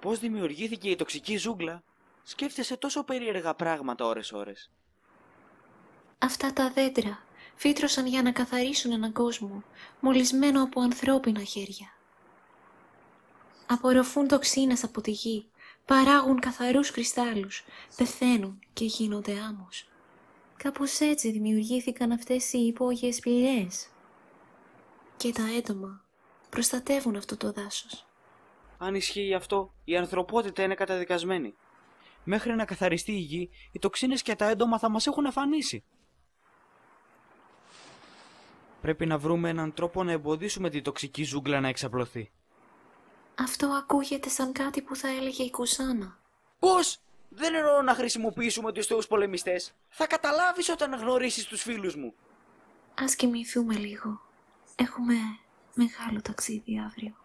Πώς δημιουργήθηκε η τοξική ζούγκλα, σκέφτεσαι τόσο περίεργα πράγματα ώρες-ώρες. Αυτά τα δέντρα φύτρωσαν για να καθαρίσουν έναν κόσμο μολυσμένο από ανθρώπινα χέρια. Απορροφούν τοξίνες από τη γη, παράγουν καθαρούς κρυστάλλους, πεθαίνουν και γίνονται άμμος. Κάπως έτσι δημιουργήθηκαν αυτές οι υπόγειες σπηλιές. Και τα έντομα προστατεύουν αυτό το δάσος. Αν ισχύει αυτό, η ανθρωπότητα είναι καταδικασμένη. Μέχρι να καθαριστεί η γη, οι τοξίνες και τα έντομα θα μας έχουν αφανίσει. Πρέπει να βρούμε έναν τρόπο να εμποδίσουμε τη τοξική ζούγκλα να εξαπλωθεί. Αυτό ακούγεται σαν κάτι που θα έλεγε η Κουσάνα. Πώς? Δεν εννοώ να χρησιμοποιήσουμε τους θεούς πολεμιστές. Θα καταλάβεις όταν γνωρίσεις τους φίλους μου. Ας κοιμηθούμε λίγο. Έχουμε μεγάλο ταξίδι αύριο.